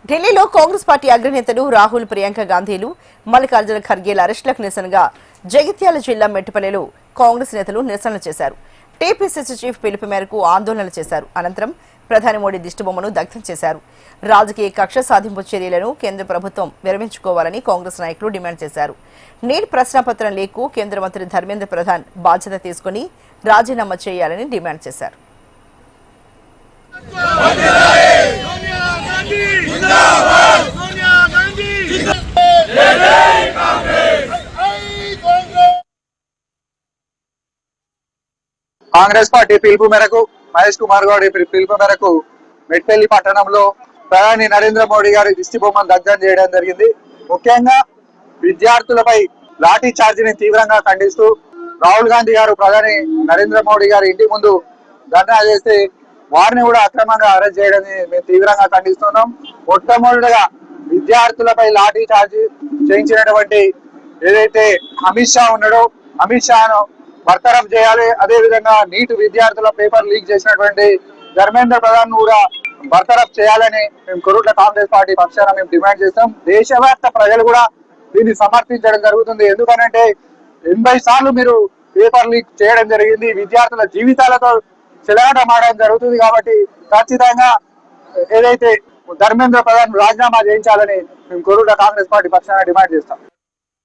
ఢిల్లీలో కాంగ్రెస్ పార్టీ అగ్రనేతలు రాహుల్, ప్రియాంక గాంధీలు, మల్లికార్జున ఖర్గేల అరెస్టులకు నిరసనగా జగిత్యాల జిల్లా మెట్టుపల్లెలో కాంగ్రెస్ నేతలు నిరసనలు చేశారు. టీపీసీసీ చీఫ్ పిలుపు మేరకు ఆందోళనలు చేశారు. అనంతరం ప్రధాని మోడీ దిష్టిబొమ్మను దగ్ధం చేశారు. రాజకీయ కక్ష సాధింపు చర్యలను కేంద్ర ప్రభుత్వం విరమించుకోవాలని కాంగ్రెస్ నాయకులు డిమాండ్ చేశారు. నీట్ ప్రశ్నాపత్రం లీక్కు కేంద్ర మంత్రి ధర్మేంద్ర ప్రధాన్ బాధ్యత తీసుకుని రాజీనామా చేయాలని డిమాండ్ చేశారు. కాంగ్రెస్ పార్టీ పిలుపు మేరకు మహేష్ కుమార్ గౌడ్ పిలుపు మేరకు మెట్పల్లి పట్టణంలో ప్రధాని నరేంద్ర మోడీ గారి దిష్టి బొమ్మను దగ్ధం చేయడం జరిగింది. ముఖ్యంగా విద్యార్థులపై లాఠీ చార్జీని తీవ్రంగా ఖండిస్తూ రాహుల్ గాంధీ గారు ప్రధాని నరేంద్ర మోడీ గారి ఇంటి ముందు ధర్నా చేస్తే వారిని కూడా అక్రమంగా అరెస్ట్ చేయడాన్ని మేము తీవ్రంగా ఖండిస్తున్నాం. మొట్టమొదటిగా విద్యార్థులపై లాఠీ చార్జీ చేయించినటువంటి ఏదైతే అమిత్ షా ఉన్నాడో అమిత్ షాను బర్తరఫ్ చేయాలి. అదే విధంగా నీట్ విద్యార్థుల పేపర్ లీక్ చేసినటువంటి ధర్మేంద్ర ప్రధాన్ కూడా బర్తరఫ్ చేయాలని మేము కొరుట్ల కాంగ్రెస్ పార్టీ పక్షాన మేము డిమాండ్ చేస్తాం. దేశవ్యాప్త ప్రజలు కూడా దీన్ని సమర్థించడం జరుగుతుంది. ఎందుకనంటే 80 సార్లు మీరు పేపర్ లీక్ చేయడం జరిగింది. విద్యార్థుల జీవితాలతో చెలగాటం ఆడడం జరుగుతుంది. కాబట్టి ఖచ్చితంగా ఏదైతే ధర్మేంద్ర ప్రధాన్ రాజీనామా చేయించాలని మేము కొరుట్ల కాంగ్రెస్ పార్టీ పక్షాన డిమాండ్ చేస్తాం.